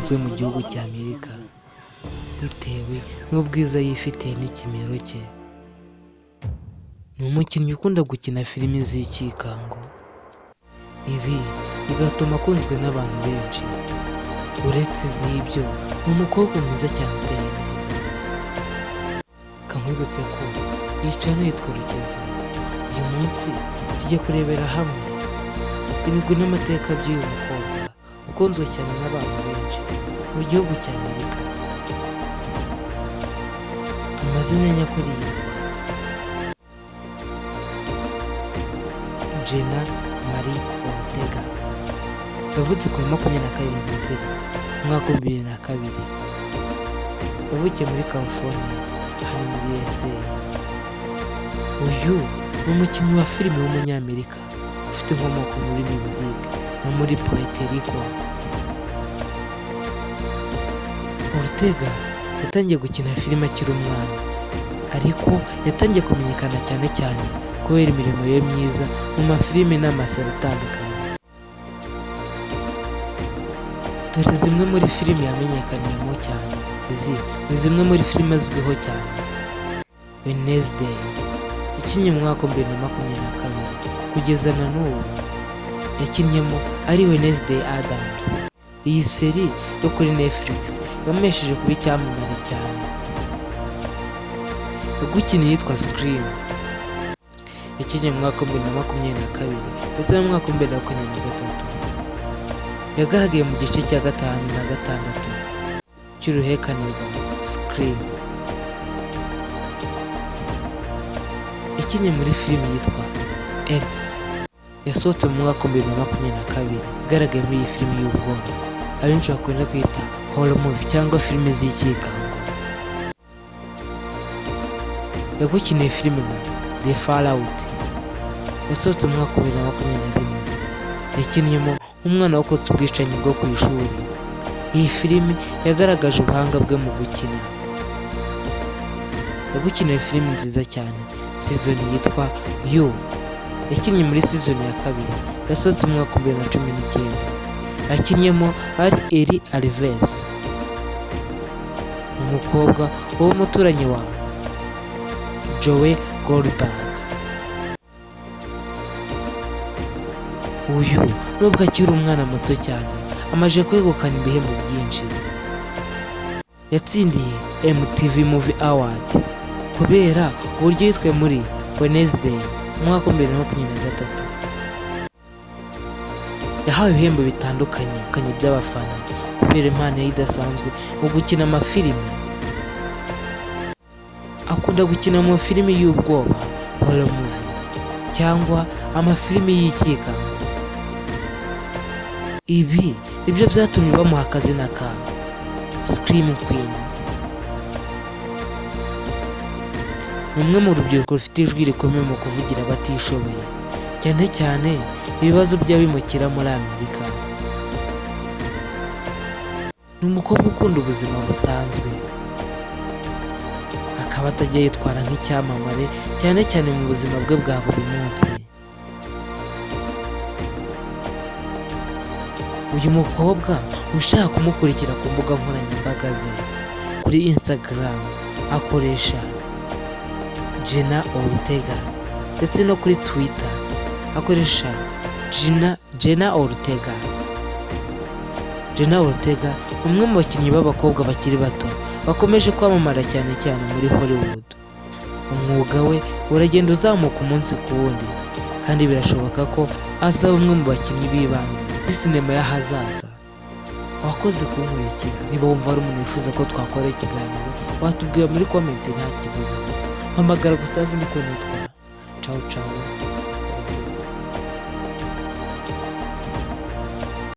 ikunzwe mu gihugu cya Amerika bitewe n'ubwiza yifitiye n'ikimero cye. Ni umukinnyi ukunda gukina filimi z'ikikango, ibi bigatuma akunzwe n'abantu benshi. Uretse n'ibyo, ni umukobwa mwiza cyane uteye neza. Kankwibutse ko iyi channel yitwa Rugezo. Uyu munsi tujya kurebera hamwe ibigwi n'amateka by'uyu mukobwa ukunzwe cyane n'abantu benshi mu gihugu cya Amerika. Amazina nyakuri yitwa Jenna Marie Ortega. Yavutse ku 22 Nzeri umwaka wa 2002. Yavukiye muri California, hano muri USA. Uyu ni umukinnyi wa filime w'umunyamerika ufite inkomoko muri Mexique no muri Puerto Rico. Ortega yatangiye gukina filime akiri umwana, ariko yatangiye kumenyekana cyane cyane kubera imirimo ye myiza mu mafilime n'amaseri atandukanye. Dore zimwe muri filime yamenyekaniyemo cyane. Izi ni zimwe muri filime azwiho cyane: Wednesday yakinnye mu mwaka wa 2022 kugeza na n'ubu yakinnyemo ari Wednesday Addams. Iyi seri yo kuri Netflix yamesheje kuba icyamamare cyane. Yagukiniye yitwa Scream, yakinnye mu mwaka wa 2022 ndetse no mu mwaka wa 2023. Yagaragaye mu gice cya 5 na 6 cy'uruhererekane rwa Scream. Yakinnye muri filime yitwa X, yasohotse mu mwaka wa 2022. Igaragaye muri iyi filime y'ubwoba abenshi bakunda kwita horror movie cyangwa filime z'ikikango. Yagukiniye filime nka The Fallout, yasohotse mu mwaka wa 2021. Yakinnyemo umwana wakotse ubwicanyi bwo ku ishuri. Iyi filime yagaragaje ubuhanga bwe mu gukina. Yagukiniye filime nziza cyane, season yitwa You. Yakinnye muri season ya 2, yasohotse mu mwaka wa 2019. Yakinnyemo ari Eli Alves, umukobwa w'umuturanyi wa Joe Goldberg. Uyu nubwo akiri umwana muto cyane, amaze kwegukana ibihembo byinshi. Yatsindiye MTV Movie Award kubera uburyo yitwaye muri Wednesday mu mwaka wa 2023. Yahawe ibihembo bitandukanye by'abafana kubera impano ye idasanzwe mu gukina amafilime. Akunda gukina mu filime y'ubwoba, horror movie, cyangwa amafilime y'ikikango. Ibi nibyo byatumye bamuha akazina ka Scream Queen. Ni umwe mu rubyiruko rufite ijwi rikomeye mu kuvugira abatishoboye, cyane cyane ibibazo by'abimukira muri Amerika. Ni umukobwa ukunda ubuzima busanzwe, akaba atajya yitwara nk'icyamamare cyane cyane mu buzima bwe bwa buri munsi. Uyu mukobwa ushaka kumukurikira ku mbuga nkoranyambaga ze, kuri Instagram akoresha Jenna Ortega, ndetse no kuri Twitter akoresha Jenna Ortega. Jenna Ortega ni umwe mu bakinnyi b'abakobwa bakiri bato bakomeje kwamamara cyane cyane muri Hollywood. Umwuga we uragenda uzamuka umunsi ku wundi, kandi birashoboka ko azaba umwe mu bakinnyi b'ibanze muri sinema y'ahazaza. Wakoze kunkurikira. Niba wumva hari umuntu wifuza ko twakora ikiganiro, watubwira muri comment nta kibazo. Mpamagara Gustave niko nitwa. Ciao ciao.